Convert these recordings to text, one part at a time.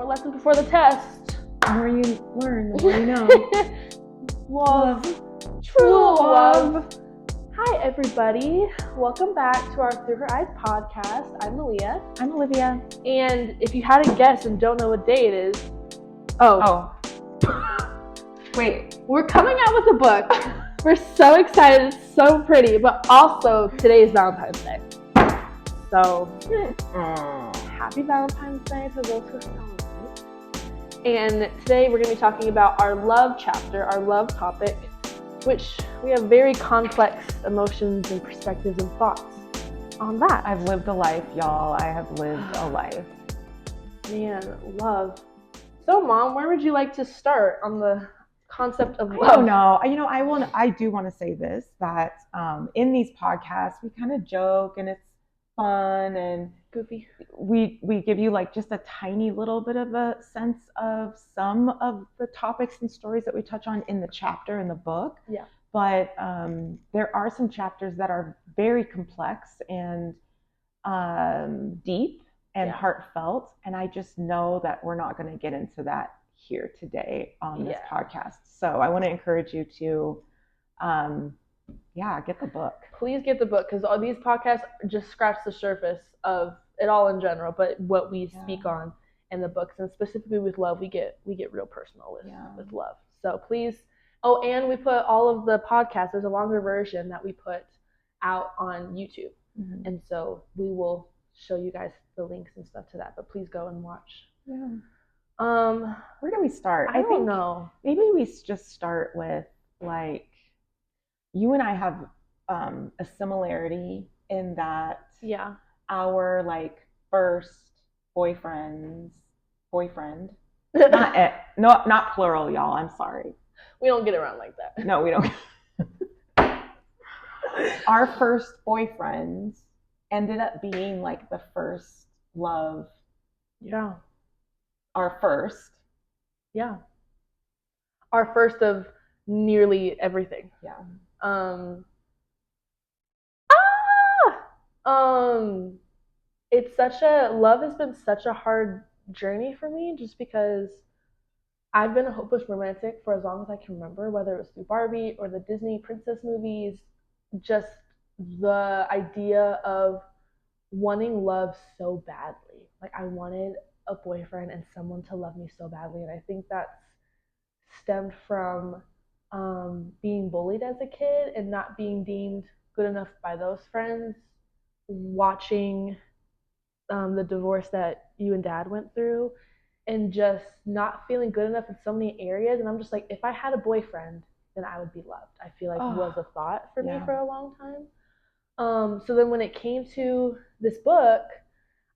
more lessons before the test. The more you learn, the more you know. Love. True love. Hi, everybody. Welcome back to our Through Her Eyes podcast. I'm Malia. I'm Olivia. And if you hadn't guessed and don't know what day it is, wait, we're coming out with a book. We're so excited. It's so pretty. But also, today is Valentine's Day. So, happy Valentine's Day to those who celebrate. And today we're going to be talking about our love chapter, our love topic, which we have very complex emotions and perspectives and thoughts on that. I've lived a life, y'all. I have lived a life. Man, love. So, Mom, where would you like to start on the concept of love? I don't know. I do want to say this, that in these podcasts, we kind of joke and it's fun and Goofy. We give you like just a tiny little bit of a sense of some of the topics and stories that we touch on in the chapter in the book. Yeah. But there are some chapters that are very complex and deep and heartfelt. And I just know that we're not going to get into that here today on this podcast. So I want to encourage you to get the book. Please get the book, because all these podcasts just scratch the surface of it all in general, but what we speak on in the books, and specifically with love, we get real personal with love. So please. Oh, and we put all of the podcasts. There's a longer version that we put out on YouTube, and so we will show you guys the links and stuff to that. But please go and watch. Yeah. Where do we start? I don't know. Maybe we just start with, like, you and I have a similarity in that our like first boyfriend, not plural, y'all. I'm sorry. We don't get around like that. No, we don't. Our first boyfriend ended up being like the first love. Yeah. Our first. Yeah. Our first of nearly everything. Yeah. Love has been such a hard journey for me, just because I've been a hopeless romantic for as long as I can remember, whether it was through Barbie or the Disney princess movies. Just the idea of wanting love so badly. Like, I wanted a boyfriend and someone to love me so badly, and I think that's stemmed from being bullied as a kid and not being deemed good enough by those friends, watching the divorce that you and Dad went through, and just not feeling good enough in so many areas. And I'm just like, if I had a boyfriend, then I would be loved. I feel like was a thought for me for a long time. So then when it came to this book,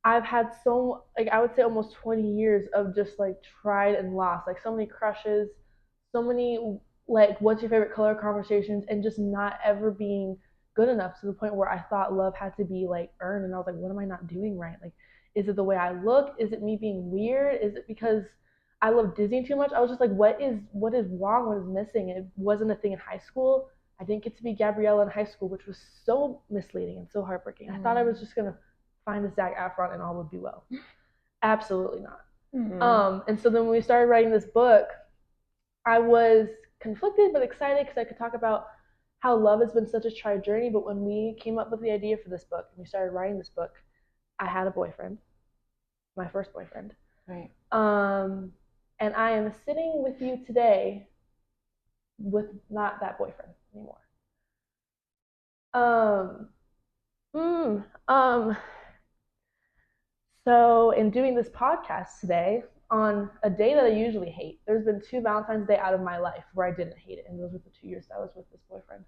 I've had I would say almost 20 years of just like tried and lost, like so many crushes, so many like what's your favorite color conversations, and just not ever being good enough, to the point where I thought love had to be like earned, and I was like, what am I not doing right? Like, is it the way I look? Is it me being weird? Is it because I love Disney too much? I was just like, what is wrong? What is missing? It wasn't a thing in high school. I didn't get to be Gabriella in high school, which was so misleading and so heartbreaking. I thought I was just gonna find a Zac Efron and all would be well. Absolutely not. And so then when we started writing this book, I was conflicted but excited, because I could talk about how love has been such a tried journey. But when we came up with the idea for this book and we started writing this book, I had a boyfriend, my first boyfriend. Right. And I am sitting with you today with not that boyfriend anymore. So in doing this podcast today, on a day that I usually hate, there's been 2 Valentine's Day out of my life where I didn't hate it, and those were the 2 years that I was with this boyfriend.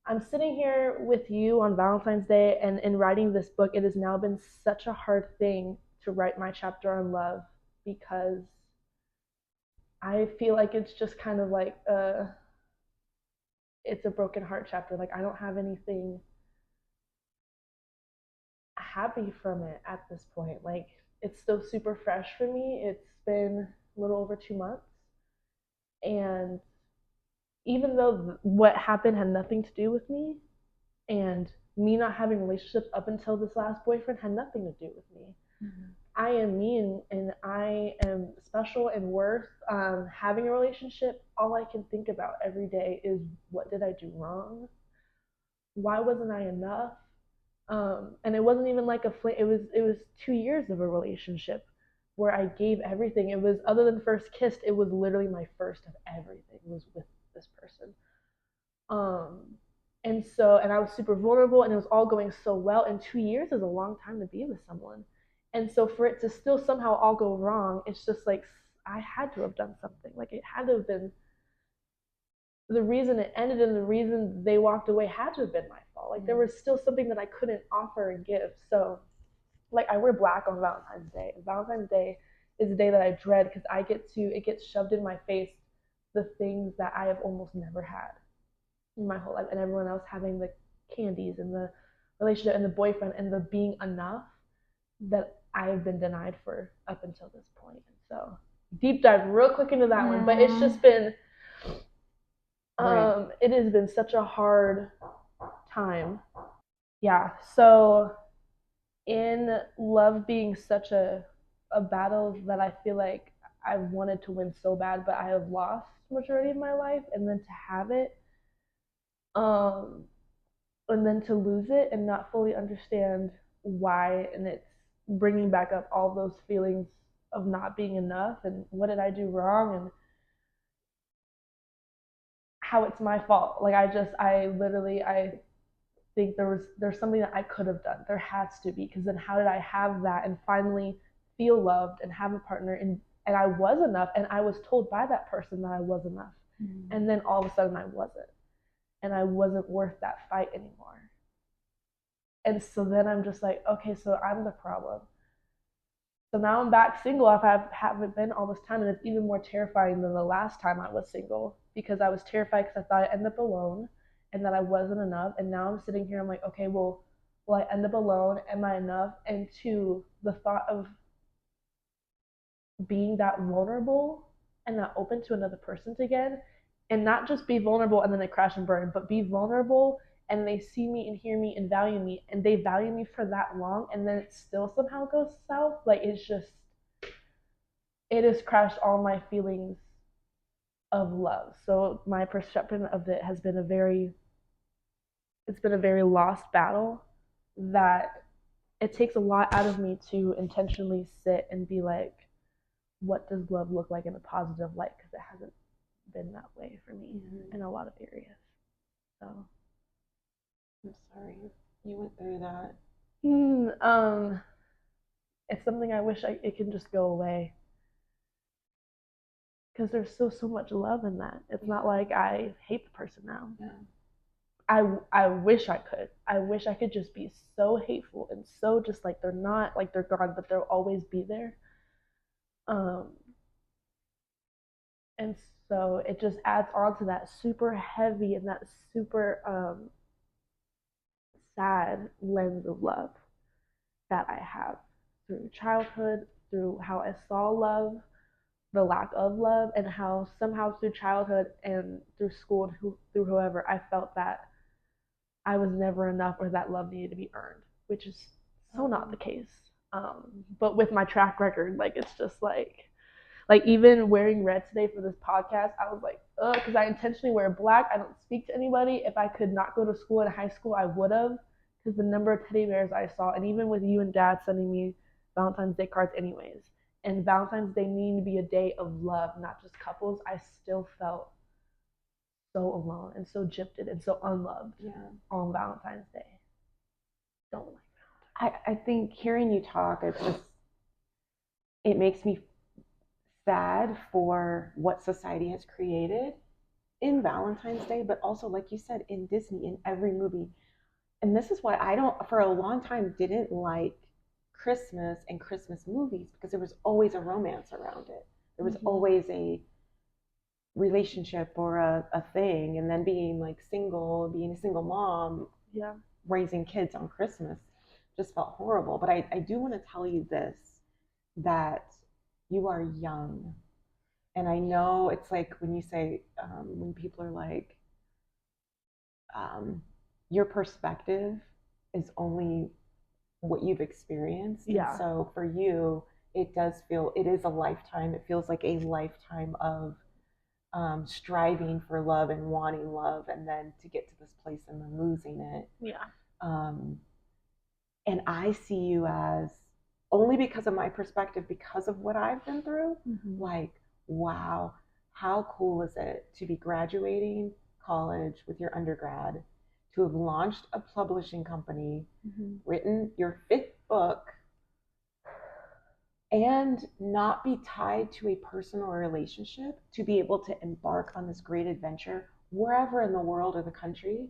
I'm sitting here with you on Valentine's Day, and in writing this book, it has now been such a hard thing to write my chapter on love, because I feel like it's just kind of like it's a broken heart chapter. Like, I don't have anything happy from it at this point. Like, it's still super fresh for me. It's been a little over 2 months, and even though what happened had nothing to do with me, and me not having relationships up until this last boyfriend had nothing to do with me, I am me and I am special and worth having a relationship. All I can think about every day is what did I do wrong? Why wasn't I enough? And it wasn't even like it was 2 years of a relationship where I gave everything. It was, other than first kissed, it was literally my first of everything was with this person. Um, and I was super vulnerable, and it was all going so well. And 2 years is a long time to be with someone. And so for it to still somehow all go wrong, it's just like I had to have done something. Like it had to have been the reason it ended, and the reason they walked away had to have been my fault. Like there was still something that I couldn't offer and give. So like I wear black on Valentine's Day. And Valentine's Day is a day that I dread because it gets shoved in my face the things that I have almost never had in my whole life, and everyone else having the candies and the relationship and the boyfriend and the being enough that I have been denied for up until this point. And so deep dive real quick into that one, but it's just been it has been such a hard time. Yeah. So in love being such a battle that I feel like I wanted to win so bad, but I have lost majority of my life, and then to have it, um, and then to lose it and not fully understand why, and it's bringing back up all those feelings of not being enough and what did I do wrong and how it's my fault. Like I think there's something that I could have done. There has to be, because then how did I have that and finally feel loved and have a partner, and I was enough, and I was told by that person that I was enough. Mm-hmm. And then all of a sudden I wasn't. And I wasn't worth that fight anymore. And so then I'm just like, okay, so I'm the problem. So now I'm back single. Haven't been all this time, and it's even more terrifying than the last time I was single, because I was terrified because I thought I'd end up alone and that I wasn't enough. And now I'm sitting here, I'm like, okay, well, will I end up alone? Am I enough? And to the thought of being that vulnerable and not open to another person again, and not just be vulnerable and then they crash and burn, but be vulnerable and they see me and hear me and value me, and they value me for that long, and then it still somehow goes south. Like it has crashed all my feelings of love. So my perception of it has been it's been a very lost battle that it takes a lot out of me to intentionally sit and be like, what does love look like in a positive light? Because it hasn't been that way for me in a lot of areas. So I'm sorry you went through that. It's something I wish it can just go away, because there's still so much love in that. It's not like I hate the person now. Yeah. I wish I could. I wish I could just be so hateful and so just like they're not, like they're gone, but they'll always be there. And so it just adds on to that super heavy and that super sad lens of love that I have through childhood, through how I saw love, the lack of love, and how somehow through childhood and through school and through whoever, I felt that I was never enough or that love needed to be earned, which is so not the case. But with my track record, like it's just like even wearing red today for this podcast, I was like, ugh, because I intentionally wear black. I don't speak to anybody. If I could not go to school in high school, I would have, because the number of teddy bears I saw, and even with you and Dad sending me Valentine's Day cards anyways, and Valentine's Day needing to be a day of love, not just couples, I still felt so alone and so gypped and so unloved on Valentine's Day. Don't like that. I think hearing you talk, it makes me sad for what society has created in Valentine's Day, but also, like you said, in Disney, in every movie. And this is why I don't, for a long time, didn't like Christmas and Christmas movies, because there was always a romance around it. There was always a relationship or a thing, and then being like single, being a single mom, raising kids on Christmas just felt horrible. But I do want to tell you this, that you are young. And I know it's like when you say, when people are like, your perspective is only what you've experienced. Yeah. And so for you, it is a lifetime. It feels like a lifetime of striving for love and wanting love, and then to get to this place and then losing it. Yeah. And I see you as, only because of my perspective, because of what I've been through, like, wow, how cool is it to be graduating college with your undergrad, to have launched a publishing company, written your 5th book, and not be tied to a person or a relationship, to be able to embark on this great adventure wherever in the world or the country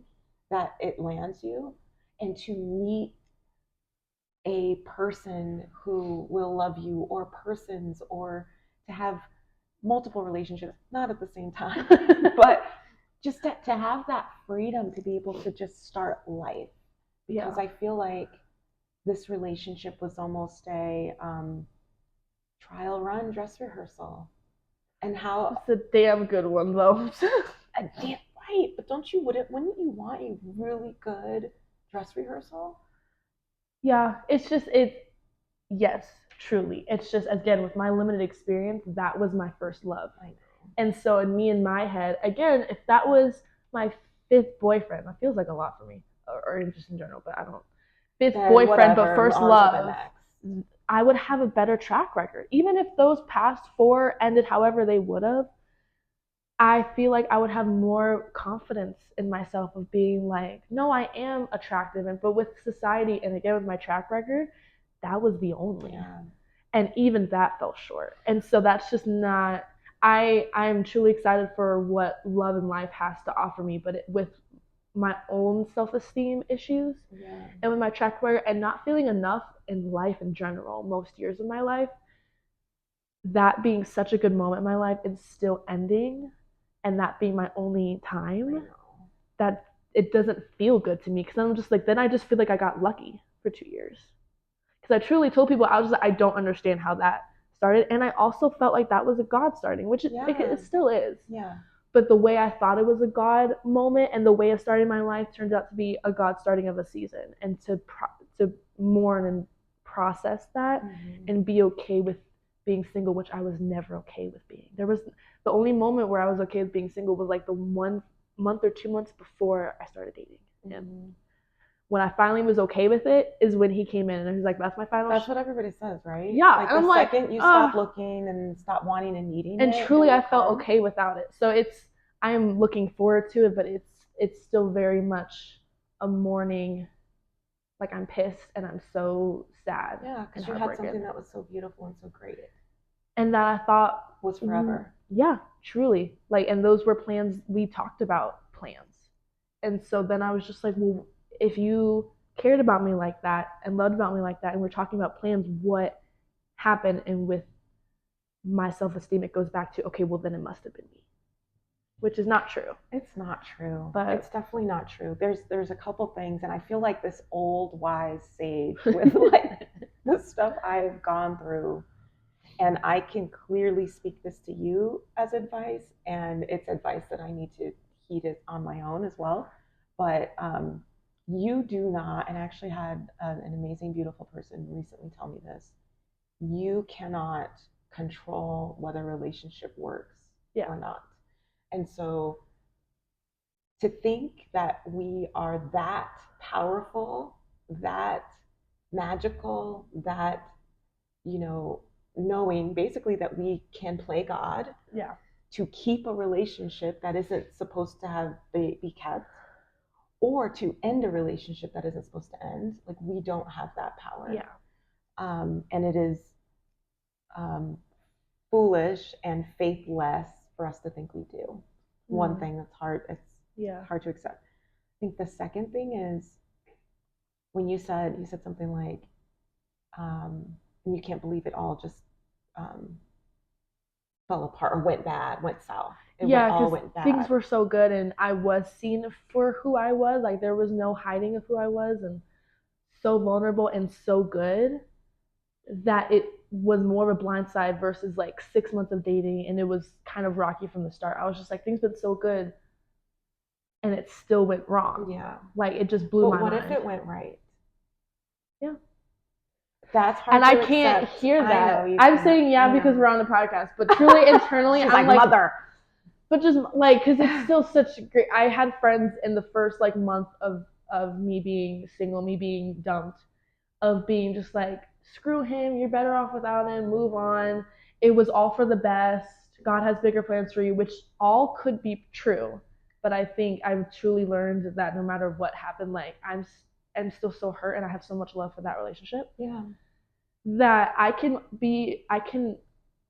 that it lands you, and to meet a person who will love you, or persons, or to have multiple relationships, not at the same time, but just to have that freedom to be able to just start life. Because I feel like this relationship was almost a trial run, dress rehearsal. And how it's a damn good one though. A damn right, but wouldn't you want a really good dress rehearsal? Yeah, yes, truly. It's just, again, with my limited experience, that was my first love. I know. And so in my head, again, if that was my 5th boyfriend, that feels like a lot for me, or just in general, but I don't. 5th boyfriend, but first love, I would have a better track record. Even if those past 4 ended however they would have, I feel like I would have more confidence in myself of being like, no, I am attractive. But with society, and again with my track record, that was the only. Yeah. And even that fell short. And so that's just not, I'm truly excited for what love and life has to offer me, but with my own self-esteem issues, and with my track record and not feeling enough in life in general, most years of my life, that being such a good moment in my life, it's still ending, and that being my only time, that it doesn't feel good to me, because I'm just like, then I just feel like I got lucky for 2 years. Because I truly told people, I was just like, I don't understand how that started. And I also felt like that was a God starting, which it still is. Yeah. But the way I thought it was a God moment, and the way of starting my life, turns out to be a God starting of a season. And to mourn and process that, and be okay with being single, which I was never okay with being. There was the only moment where I was okay with being single was like the 1 month or 2 months before I started dating him. When I finally was okay with it is when he came in, and he was like, that's my final. That's what everybody says, right? Yeah. Like the second you stop looking and stop wanting and needing it. And truly I felt okay without it. So I'm looking forward to it, but it's still very much a mourning. Like, I'm pissed and I'm so sad. Yeah, because you had something that was so beautiful and so great. And that I thought was forever. Yeah, truly. Like, and those were plans, we talked about plans. And so then I was just like, well, if you cared about me like that and loved about me like that, and we're talking about plans, what happened? And with my self-esteem, it goes back to, okay, well, then it must have been me, which is not true. It's not true. But it's definitely not true. There's a couple things, and I feel like this old wise sage with like the stuff I've gone through, and I can clearly speak this to you as advice, and it's advice that I need to heed it on my own as well. But you do not, and I actually had an amazing, beautiful person recently tell me this, you cannot control whether a relationship works or not. And so to think that we are that powerful, that magical, that, knowing basically that we can play God, to keep a relationship that isn't supposed to be kept, or to end a relationship that isn't supposed to end. Like, we don't have that power. Yeah. And it is foolish and faithless for us to think we do. One thing that's hard, hard to accept. I think the second thing is, when you said something like, and you can't believe it all just fell apart or went south. Because things were so good, and I was seen for who I was. Like, there was no hiding of who I was, and so vulnerable and so good that it was more of a blindside versus like 6 months of dating, and it was kind of rocky from the start. I was just like, things been so good, and it still went wrong. Yeah. Like, it just blew my mind. What if it went right? Yeah. That's hard and to I accept. can't hear that. I know I'm saying because we're on the podcast, but truly internally, I'm like mother. But just like, because it's still such great. I had friends in the first like month of me being single, me being dumped, of being just like, screw him, you're better off without him, move on. It was all for the best. God has bigger plans for you, which all could be true. But I think I've truly learned that no matter what happened, like I'm still so hurt and I have so much love for that relationship. Yeah. That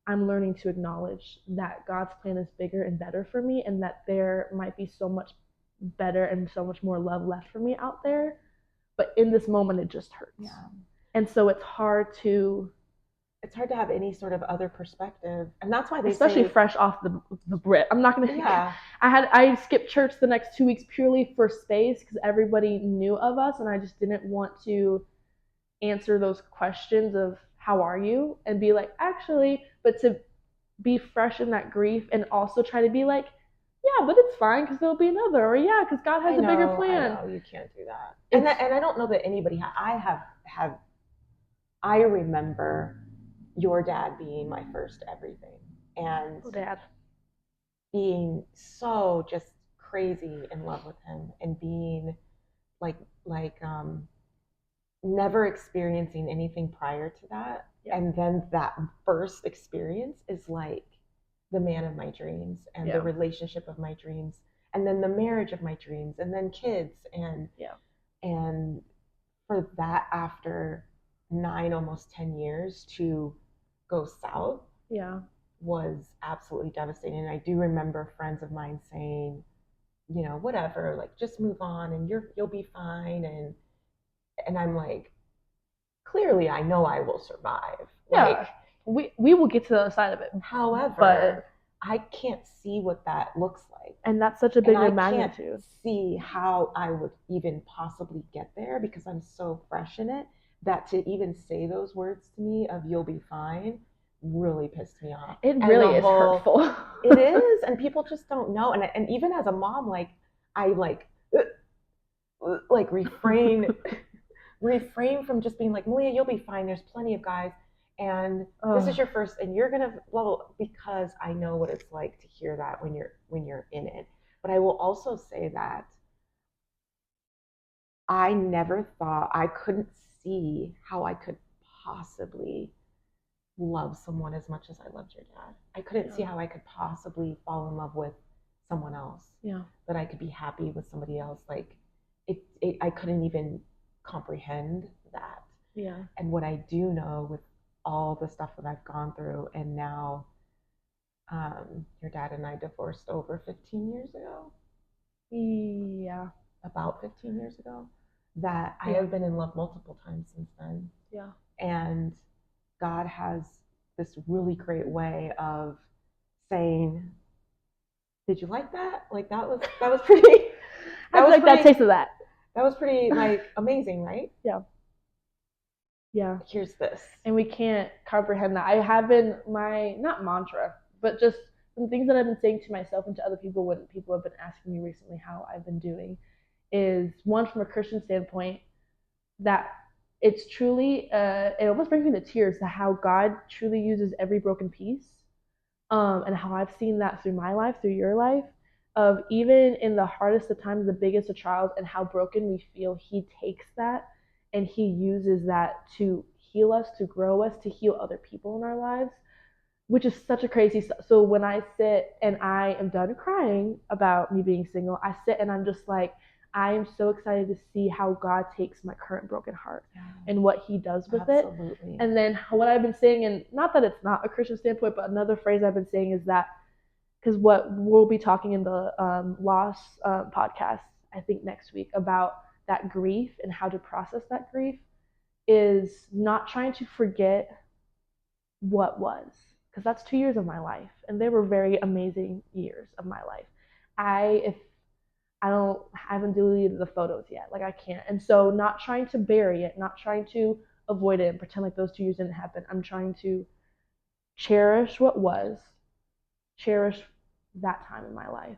I'm learning to acknowledge that God's plan is bigger and better for me, and that there might be so much better and so much more love left for me out there. But in this moment, it just hurts. Yeah. And so it's hard to have any sort of other perspective, and that's why they especially fresh off the Brit. I'm not gonna. Yeah. I skipped church the next 2 weeks purely for space because everybody knew of us, and I just didn't want to answer those questions of how are you and be like, actually, but to be fresh in that grief and also try to be like, yeah, but it's fine because there'll be another, or yeah, because God has a bigger plan. I know, you can't do that. And I don't know that anybody I remember your dad being my first everything, and Dad being so just crazy in love with him, and being like never experiencing anything prior to that. Yeah. And then that first experience is like the man of my dreams, and the relationship of my dreams, and then the marriage of my dreams, and then kids, and and for that, after 9, almost 10 years, to go south was absolutely devastating. And I do remember friends of mine saying, whatever, like, just move on and you'll be fine. And I'm like, clearly I know I will survive. Yeah. Like, we will get to the other side of it. However, I can't see what that looks like. And that's such a bigger magnitude. I can't see how I would even possibly get there because I'm so fresh in it, that to even say those words to me of "you'll be fine" really pissed me off. It really is hurtful. It is, and people just don't know. And even as a mom, like, I refrain from just being like, Malia, you'll be fine. There's plenty of guys, and this is your first, and you're gonna blah, blah, blah, because I know what it's like to hear that when you're in it. But I will also say that I never thought, I couldn't see how I could possibly love someone as much as I loved your dad. I couldn't see how I could possibly fall in love with someone else. Yeah. That I could be happy with somebody else. Like, I couldn't even comprehend that. Yeah. And what I do know, with all the stuff that I've gone through, and now your dad and I divorced over 15 years ago. Yeah. About 15 years ago. That I have been in love multiple times since then. Yeah. And God has this really great way of saying, did you like that? Like, that was pretty. That taste of that. That was pretty, like, amazing, right? Yeah. Yeah. Here's this. And we can't comprehend that. I have been not mantra, but just some things that I've been saying to myself and to other people when people have been asking me recently how I've been doing, is one, from a Christian standpoint, that it's truly, it almost brings me to tears, to how God truly uses every broken piece, and how I've seen that through my life, through your life, of even in the hardest of times, the biggest of trials, and how broken we feel, he takes that and he uses that to heal us, to grow us, to heal other people in our lives, which is such a crazy stuff. So when I sit and I am done crying about me being single, I sit and I'm just like, I am so excited to see how God takes my current broken heart and what he does with it. And then what I've been saying, and not that it's not a Christian standpoint, but another phrase I've been saying is that, because what we'll be talking in the loss podcast, I think next week, about that grief and how to process that grief, is not trying to forget what was, because that's 2 years of my life, and they were very amazing years of my life. I haven't deleted the photos yet. Like, I can't. And so not trying to bury it, not trying to avoid it and pretend like those 2 years didn't happen. I'm trying to cherish what was, cherish that time in my life,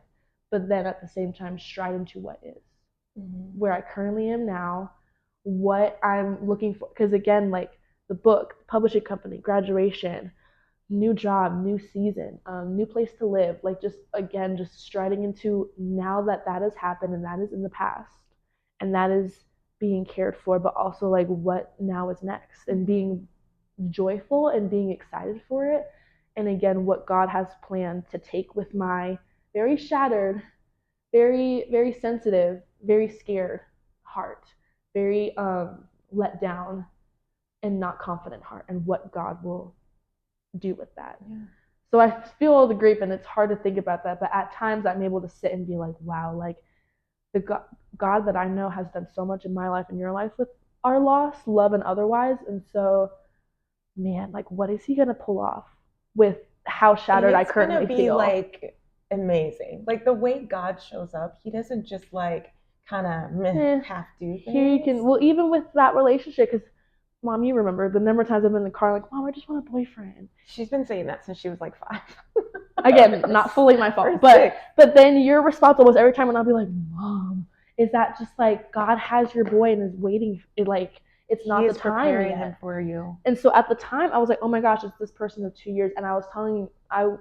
but then at the same time stride into what is, where I currently am now, what I'm looking for. Because again, like, the book, publishing company, graduation, new job, new season, new place to live. Like just again, just striding into now that that has happened and that is in the past, and that is being cared for, but also like what now is next, and being joyful and being excited for it. And again, what God has planned to take with my very shattered, very sensitive, very scared heart, very let down and not confident heart, and what God will do with that. Yeah. So I feel all the grief, and it's hard to think about that, but at times I'm able to sit and be like, wow, like the God that I know has done so much in my life and your life with our loss, love and otherwise. And so, man, like what is he gonna pull off with how shattered I currently feel? It's gonna be like amazing. Like the way God shows up, he doesn't just like kind of half do things. Here you can, well, even with that relationship, because Mom, you remember the number of times I've been in the car like, Mom, I just want a boyfriend. She's been saying that since she was like 5. Again, not fully my fault, but then your response was every time when I'll be like, Mom, is that just like God has your boy and is waiting? Like it's not the time preparing him for you. And so at the time, I was like, oh my gosh, it's this person of 2 years. And I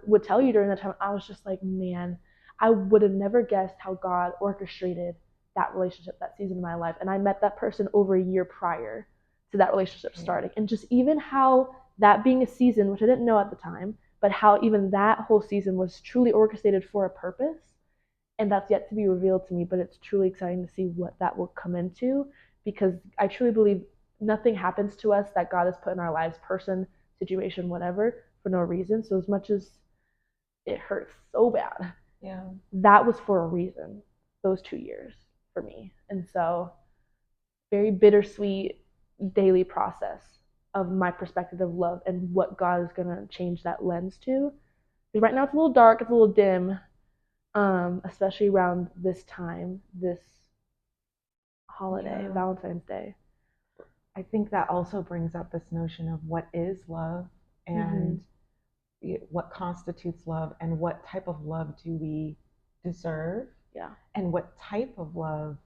would tell you during that time, I was just like, man, I would have never guessed how God orchestrated that relationship, that season of my life. And I met that person over a year prior to that relationship starting. And just even how that being a season, which I didn't know at the time, but how even that whole season was truly orchestrated for a purpose. And that's yet to be revealed to me, but it's truly exciting to see what that will come into, because I truly believe nothing happens to us that God has put in our lives, person, situation, whatever, for no reason. So as much as it hurts so bad, yeah, that was for a reason, those 2 years for me. And so very bittersweet daily process of my perspective of love and what God is going to change that lens to. Because right now it's a little dark, it's a little dim, especially around this time, this holiday, yeah. Valentine's Day. I think that also brings up this notion of what is love and what constitutes love, and what type of love do we deserve? Yeah. And what type of love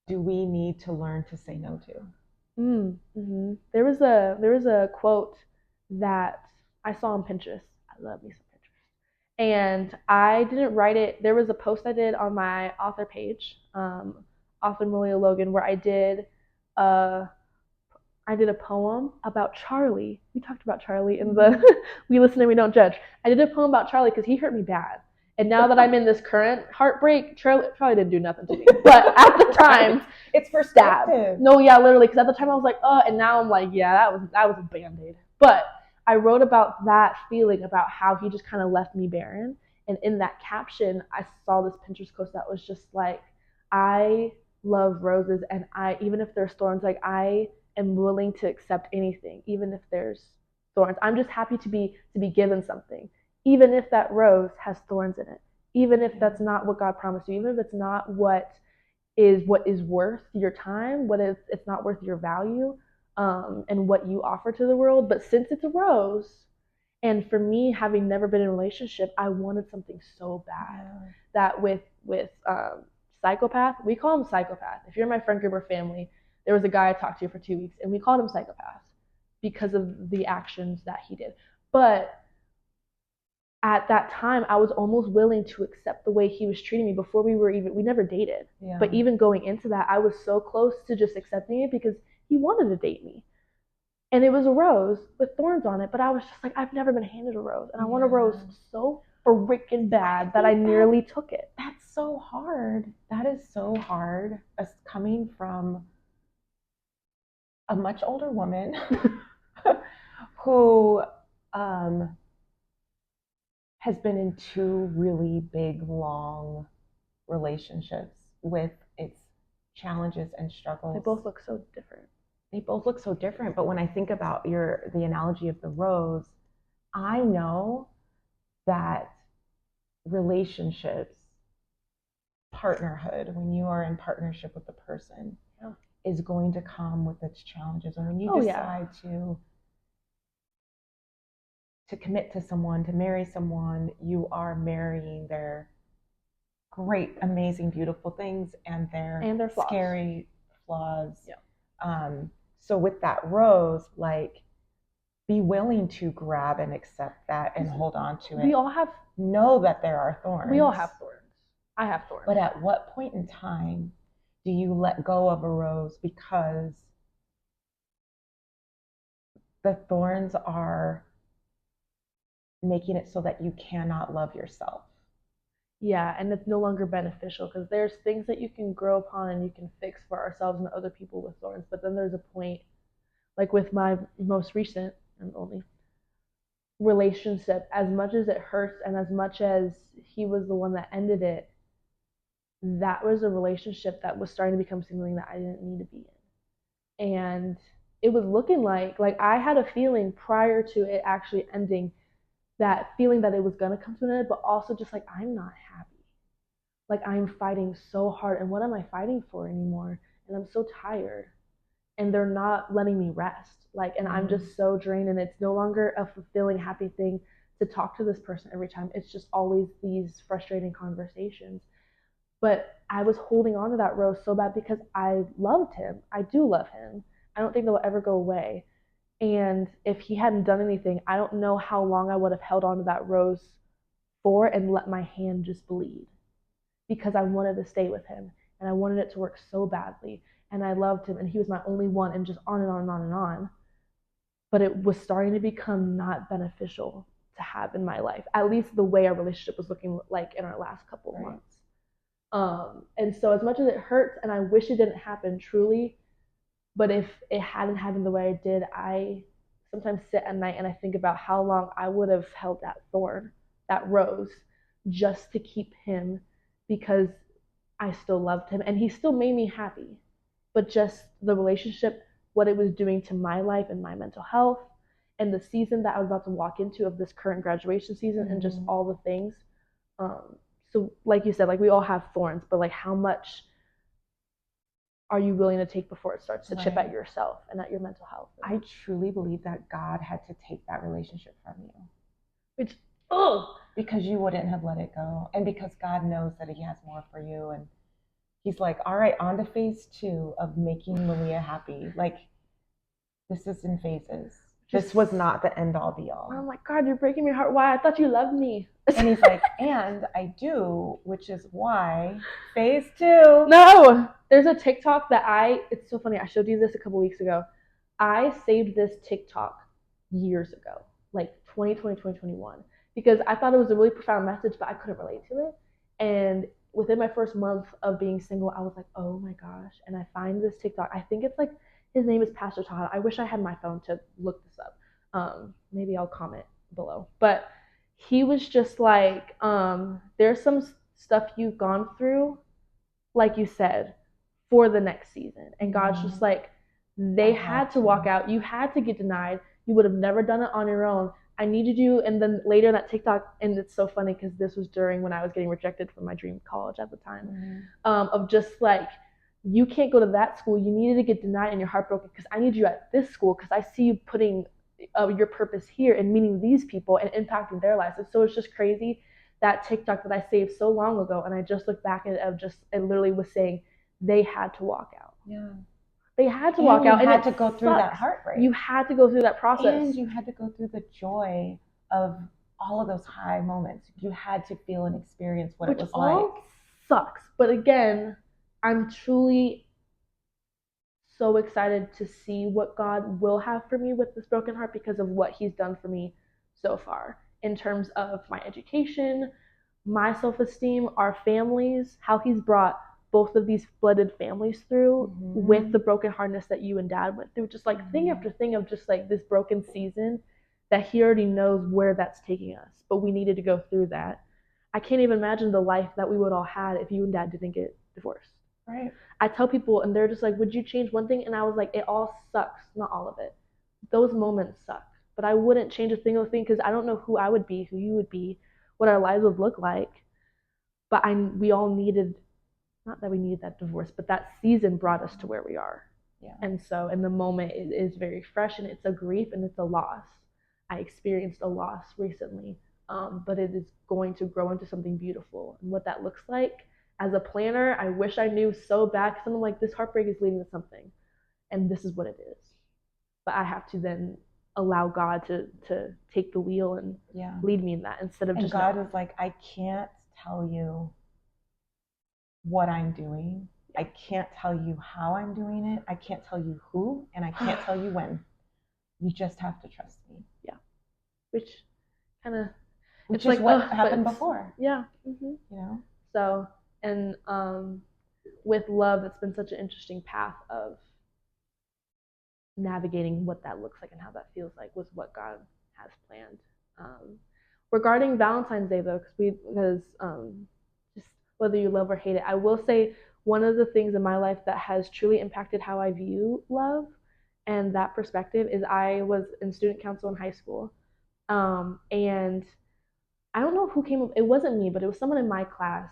do we need to learn to say no to? Mm-hmm. There was a quote that I saw on Pinterest. I love me some Pinterest, and I didn't write it. There was a post I did on my author page, author Malia Logan, where I did a poem about Charlie. We talked about Charlie in the We Listen and We Don't Judge. I did a poem about Charlie because he hurt me bad. And now that I'm in this current heartbreak, Charlie didn't do nothing to me. But at the time, it's perspective. No, yeah, literally. Because at the time I was like, and now I'm like, yeah, that was a Band-Aid. But I wrote about that feeling, about how he just kind of left me barren. And in that caption, I saw this Pinterest post that was just like, I love roses, and even if there's thorns, like I am willing to accept anything, even if there's thorns. I'm just happy to be given something, even if that rose has thorns in it, even if that's not what God promised you, even if it's not what is worth your time, what if it's not worth your value, and what you offer to the world. But since it's a rose, and for me, having never been in a relationship, I wanted something so bad that with psychopath, we call him psychopath. If you're in my friend group or family, there was a guy I talked to for 2 weeks, and we called him psychopath because of the actions that he did. But at that time, I was almost willing to accept the way he was treating me before we never dated. Yeah. But even going into that, I was so close to just accepting it because he wanted to date me. And it was a rose with thorns on it, but I was just like, I've never been handed a rose, and I want a rose so freaking bad that I nearly took it. That's so hard. That is so hard, as coming from a much older woman who has been in 2 really big, long relationships with its challenges and struggles. They both look so different. But when I think about the analogy of the rose, I know that relationships, partnerhood, when you are in partnership with the person, is going to come with its challenges. And when you decide to commit to someone, to marry someone, you are marrying their great, amazing, beautiful things and their flaws. Scary flaws. Yeah. So with that rose, like, be willing to grab and accept that and hold on to it. We all have, know that there are thorns. We all have thorns. I have thorns. But at what point in time do you let go of a rose because the thorns are making it so that you cannot love yourself? Yeah, and it's no longer beneficial because there's things that you can grow upon and you can fix for ourselves and other people with thorns. But then there's a point, like with my most recent and only relationship, as much as it hurts and as much as he was the one that ended it, that was a relationship that was starting to become something that I didn't need to be in. And it was looking like I had a feeling prior to it actually ending, that feeling that it was going to come to an end, but also just like, I'm not happy. Like, I'm fighting so hard, and what am I fighting for anymore? And I'm so tired, and they're not letting me rest. Like, and I'm just so drained, and it's no longer a fulfilling, happy thing to talk to this person every time. It's just always these frustrating conversations. But I was holding on to that rose so bad because I loved him. I do love him. I don't think that will ever go away. And if he hadn't done anything, I don't know how long I would have held on to that rose for and let my hand just bleed, because I wanted to stay with him and I wanted it to work so badly. And I loved him and he was my only one, and just on and on and on and on. But it was starting to become not beneficial to have in my life, at least the way our relationship was looking like in our last couple of months. And so as much as it hurts and I wish it didn't happen truly, but if it hadn't happened the way it did, I sometimes sit at night and I think about how long I would have held that thorn, that rose, just to keep him, because I still loved him and he still made me happy. But just the relationship, what it was doing to my life and my mental health, and the season that I was about to walk into of this current graduation season, and just all the things. So like you said, like we all have thorns, but like how much are you willing to take before it starts to chip at yourself and at your mental health? I truly believe that God had to take that relationship from you. Which, because you wouldn't have let it go. And because God knows that he has more for you. And he's like, all right, on to phase 2 of making Malia happy. Like, this is in phases. This was not the end all be all. Oh my God, you're breaking my heart. Why? I thought you loved me. And he's like, and I do, which is why phase 2. No, there's a TikTok that it's so funny. I showed you this a couple weeks ago. I saved this TikTok years ago, like 2020, 2021, because I thought it was a really profound message, but I couldn't relate to it. And within my first month of being single, I was like, oh my gosh. And I find this TikTok. I think it's like, his name is Pastor Todd. I wish I had my phone to look this up. Maybe I'll comment below. But he was just like, there's some stuff you've gone through, like you said, for the next season. And God's just like, they had to walk out. You had to get denied. You would have never done it on your own. I needed you. And then later in that TikTok, and it's so funny because this was during when I was getting rejected from my dream college at the time, of just like, you can't go to that school. You needed to get denied and you're heartbroken because I need you at this school because I see you putting your purpose here and meeting these people and impacting their lives. And so it's just crazy, that TikTok that I saved so long ago, and I just looked back at it, it literally was saying they had to walk out. Yeah. They had to walk out. You had to go through that heartbreak. You had to go through that process. And you had to go through the joy of all of those high moments. You had to feel and experience what it was like. Which all sucks. But again, I'm truly so excited to see what God will have for me with this broken heart because of what he's done for me so far in terms of my education, my self-esteem, our families, how he's brought both of these flooded families through with the brokenheartedness that you and dad went through. Just like thing after thing of just like this broken season that he already knows where that's taking us. But we needed to go through that. I can't even imagine the life that we would all had if you and dad didn't get divorced. Right. I tell people and they're just like, would you change one thing? And I was like, it all sucks, not all of it. Those moments suck. But I wouldn't change a single thing because I don't know who I would be, who you would be, what our lives would look like. But we all needed, not that we needed that divorce, but that season brought us to where we are. Yeah. And so in the moment, it is very fresh and it's a grief and it's a loss. I experienced a loss recently, but it is going to grow into something beautiful. And what that looks like, as a planner, I wish I knew so bad because I'm like, this heartbreak is leading to something. And this is what it is. but I have to then allow God to take the wheel and lead me in that instead of and just God is like, I can't tell you what I'm doing. I can't tell you how I'm doing it. I can't tell you who, and I can't tell you when. You just have to trust me. Yeah. Which kind of, which is like, what happened before. Yeah. Mm-hmm. You know? So, and with love, it's been such an interesting path of navigating what that looks like and how that feels like with what God has planned. Regarding Valentine's Day, though, because just whether you love or hate it, I will say one of the things in my life that has truly impacted how I view love and that perspective is I was in student council in high school, and I don't know who came up. It wasn't me, but it was someone in my class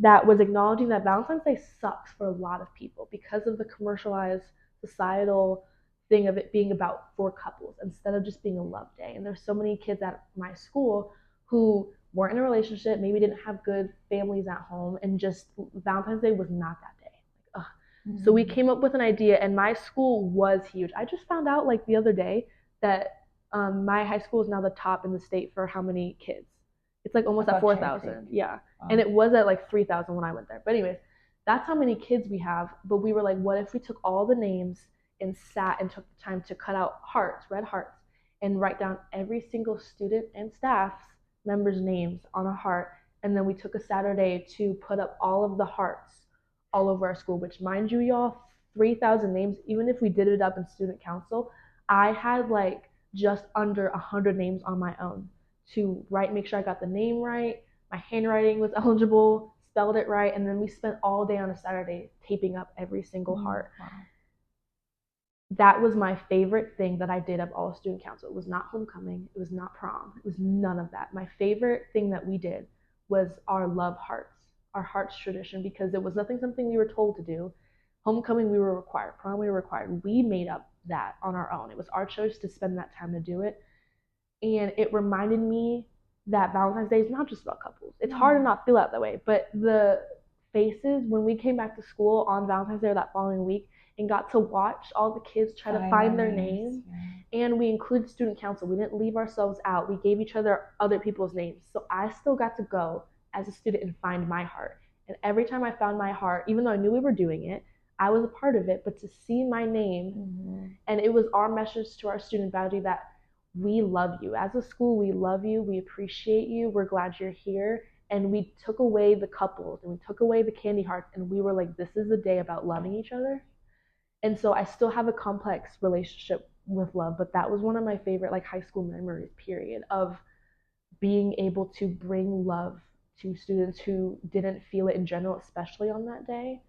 that was acknowledging that Valentine's Day sucks for a lot of people because of the commercialized societal thing of it being about for couples instead of just being a love day. And there's so many kids at my school who weren't in a relationship, maybe didn't have good families at home, and just Valentine's Day was not that day. Like, ugh. So we came up with an idea, and my school was huge. I just found out like the other day that my high school is now the top in the state for how many kids. It's like almost at 4,000. Yeah. Wow. And it was at like 3,000 when I went there. But anyways, that's how many kids we have. But we were like, what if we took all the names and sat and took the time to cut out hearts, red hearts, and write down every single student and staff's members' names on a heart. And then we took a Saturday to put up all of the hearts all over our school, which mind you, y'all, 3,000 names, even if we did it up in student council, I had like just under 100 names on my own to write, make sure I got the name right, my handwriting was eligible, spelled it right, and then we spent all day on a Saturday taping up every single heart. Wow. That was my favorite thing that I did of all student council. It was not homecoming, it was not prom, it was none of that. My favorite thing that we did was our love hearts, our hearts tradition, because it was something we were told to do. Homecoming we were required, prom we were required. We made up that on our own. It was our choice to spend that time to do it. And it reminded me that Valentine's Day is not just about couples. It's hard to not feel that way, but the faces when we came back to school on Valentine's Day or that following week and got to watch all the kids try to find their names. Yeah. And we included student council. We didn't leave ourselves out. We gave each other people's names. So I still got to go as a student and find my heart. And every time I found my heart, even though I knew we were doing it, I was a part of it, but to see my name, and it was our message to our student body that we love you. As a school, we love you, we appreciate you, we're glad you're here. And we took away the couples and we took away the candy hearts, and we were like, this is a day about loving each other. And so I still have a complex relationship with love, but that was one of my favorite like high school memories, period, of being able to bring love to students who didn't feel it in general, especially on that day.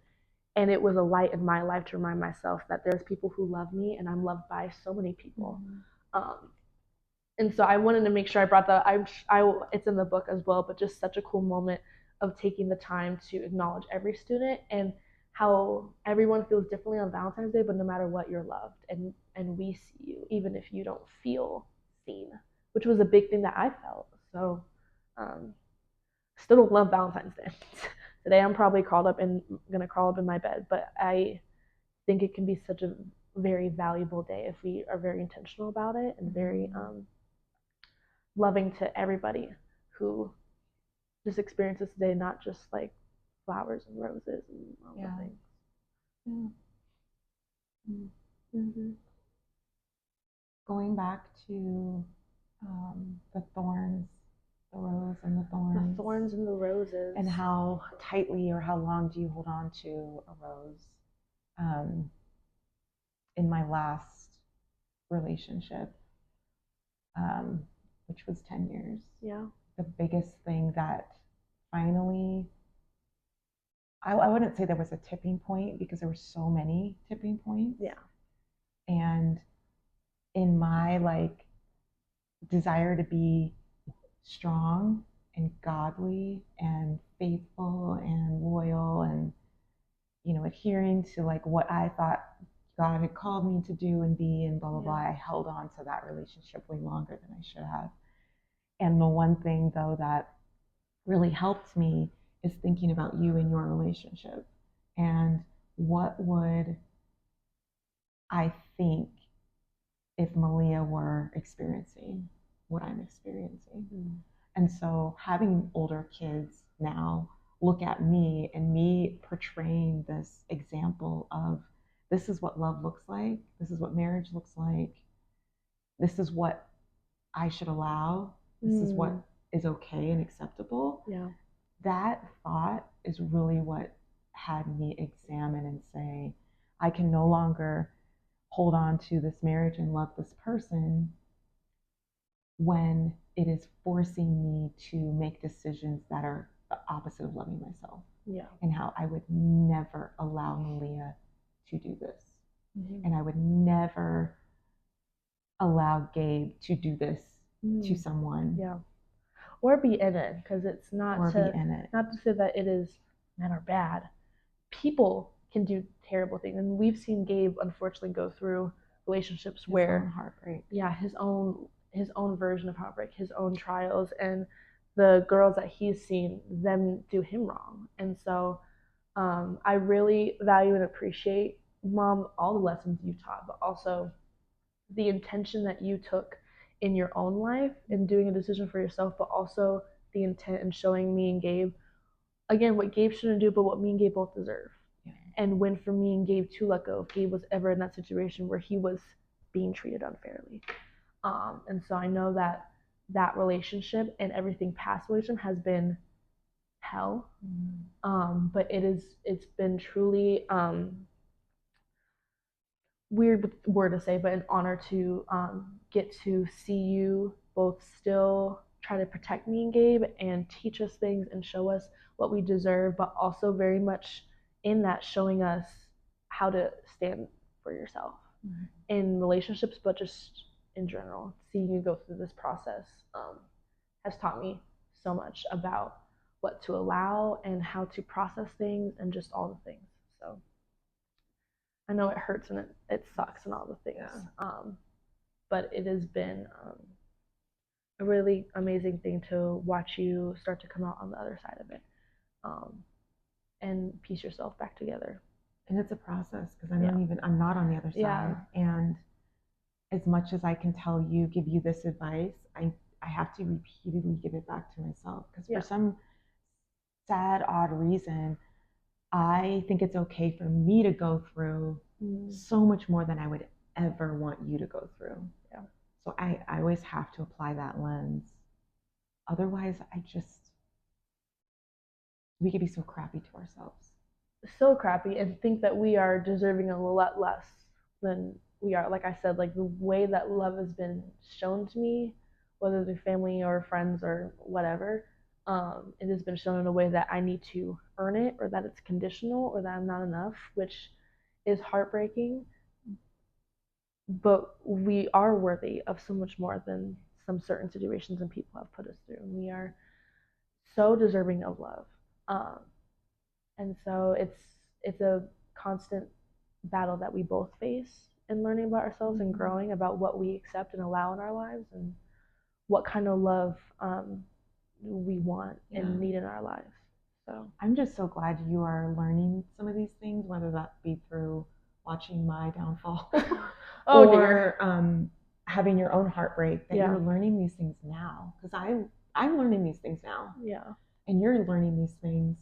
And it was a light in my life to remind myself that there's people who love me and I'm loved by so many people. And so I wanted to make sure I brought that. It's in the book as well, but just such a cool moment of taking the time to acknowledge every student and how everyone feels differently on Valentine's Day, but no matter what, you're loved, and we see you even if you don't feel seen, which was a big thing that I felt. So still don't love Valentine's Day. Today I'm probably gonna crawl up in my bed, but I think it can be such a very valuable day if we are very intentional about it and very loving to everybody who just experiences today, not just like flowers and roses and all the things. Yeah. Mm-hmm. Going back to the thorns, the rose and the thorns. The thorns and the roses. And how tightly or how long do you hold on to a rose? In my last relationship, which was 10 years. Yeah. The biggest thing that finally, I wouldn't say there was a tipping point because there were so many tipping points. Yeah. And in my like desire to be strong and godly and faithful and loyal and, adhering to like what I thought God had called me to do and be and blah, blah, blah, I held on to that relationship way longer than I should have. And the one thing though that really helped me is thinking about you and your relationship and what would I think if Malia were experiencing what I'm experiencing. And so having older kids now look at me and me portraying this example of this is what love looks like, this is what marriage looks like, this is what I should allow, this is what is okay and acceptable. Yeah. That thought is really what had me examine and say, I can no longer hold on to this marriage and love this person when it is forcing me to make decisions that are the opposite of loving myself. Yeah. And how I would never allow Malia to do this. And I would never allow Gabe to do this to someone. Yeah. Or be in it, because it's not or to be in it. Not to say that it is men are bad. People can do terrible things, and we've seen Gabe unfortunately go through relationships where his own heartbreak. Yeah, his own version of heartbreak, his own trials, and the girls that he's seen them do him wrong. And so I really value and appreciate, Mom, all the lessons you've taught, but also the intention that you took in your own life in doing a decision for yourself, but also the intent in showing me and Gabe, again, what Gabe shouldn't do, but what me and Gabe both deserve. Yeah. And when for me and Gabe to let go, if Gabe was ever in that situation where he was being treated unfairly. And so I know that that relationship and everything past relationship has been hell. But it's been truly weird word to say, but an honor to get to see you both still try to protect me and Gabe and teach us things and show us what we deserve, but also very much in that showing us how to stand for yourself in relationships, but just in general. Seeing you go through this process has taught me so much about what to allow and how to process things and just all the things. So I know it hurts and it sucks and all the things. Yeah. But it has been a really amazing thing to watch you start to come out on the other side of it and piece yourself back together. And it's a process because I'm not on the other side. Yeah. And as much as I can tell you, give you this advice, I have to repeatedly give it back to myself because for some sad, odd reason, I think it's okay for me to go through so much more than I would ever want you to go through. Yeah. So I always have to apply that lens. Otherwise, we could be so crappy to ourselves. So crappy and think that we are deserving a lot less than we are. Like I said, like the way that love has been shown to me, whether through family or friends or whatever, it has been shown in a way that I need to earn it or that it's conditional or that I'm not enough, which is heartbreaking. But we are worthy of so much more than some certain situations and people have put us through. And we are so deserving of love. And so it's a constant battle that we both face in learning about ourselves and growing about what we accept and allow in our lives and what kind of love we want and need in our lives. So I'm just so glad you are learning some of these things, whether that be through watching my downfall or having your own heartbreak, that you're learning these things now. Because I'm learning these things now. Yeah. And you're learning these things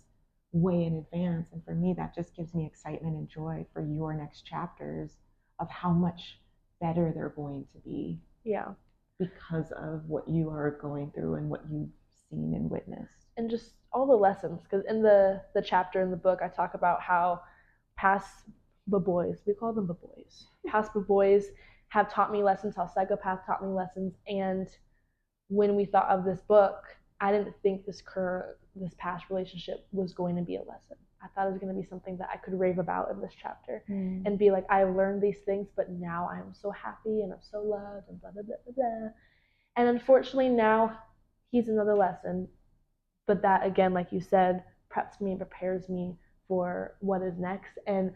way in advance. And for me, that just gives me excitement and joy for your next chapters of how much better they're going to be. Yeah. Because of what you are going through and what you've seen and witnessed. And just all the lessons. Because in the chapter in the book, I talk about how past boys, we call them boys, past boys have taught me lessons, how psychopaths taught me lessons. And when we thought of this book, I didn't think this past relationship was going to be a lesson. I thought it was going to be something that I could rave about in this chapter and be like, I've learned these things, but now I'm so happy and I'm so loved and blah, blah, blah, blah, blah. And unfortunately now he's another lesson. But that, again, like you said, preps me and prepares me for what is next and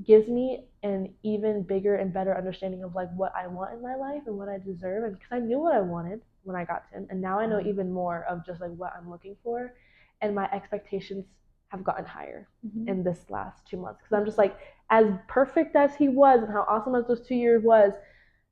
gives me an even bigger and better understanding of like what I want in my life and what I deserve. And because I knew what I wanted when I got to him, and now I know even more of just like what I'm looking for, and my expectations have gotten higher in this last 2 months because I'm just like, as perfect as he was and how awesome as those 2 years was,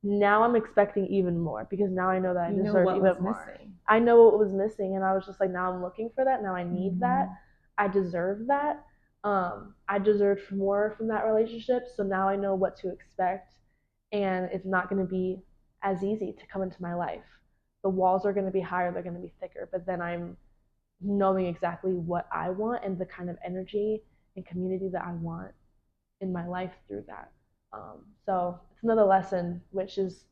now I'm expecting even more because now I know that I deserve even more. Missing. I know what was missing, and I was just like, now I'm looking for that. Now I need that. I deserve that. I deserved more from that relationship, so now I know what to expect, and it's not going to be as easy to come into my life. The walls are going to be higher, they're going to be thicker, but then I'm knowing exactly what I want and the kind of energy and community that I want in my life through that. So it's another lesson, which is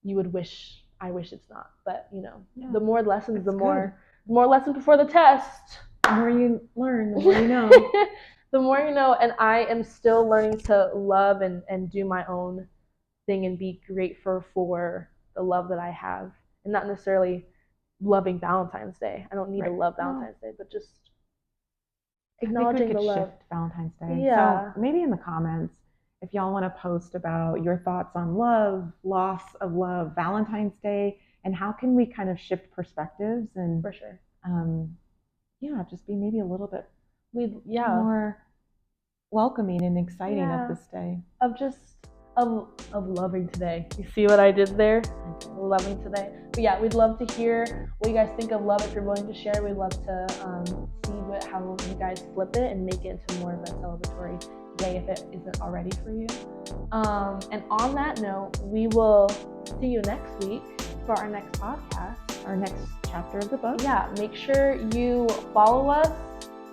you would wish, I wish it's not, but you know, the more lessons, the more lessons before the test. The more you learn, the more you know. The more you know, and I am still learning to love and do my own thing and be grateful for the love that I have, and not necessarily loving Valentine's Day. I don't need to love Valentine's Day, but just acknowledging the love. Shift Valentine's Day. Yeah. So maybe in the comments, if y'all want to post about your thoughts on love, loss of love, Valentine's Day, and how can we kind of shift perspectives and for sure. Yeah, just be maybe a little bit more welcoming and exciting of this day. Of loving today. You see what I did there? Loving today. But yeah, we'd love to hear what you guys think of love. If you're willing to share, we'd love to see how you guys flip it and make it into more of a celebratory day if it isn't already for you. And on that note, we will see you next week for our next podcast, our next chapter of the book. Yeah, make sure you follow us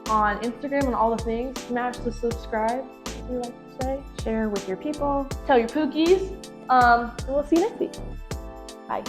on Instagram and all the things. Smash the subscribe, as we like to say. Share with your people. Tell your pookies. And we'll see you next week. Bye.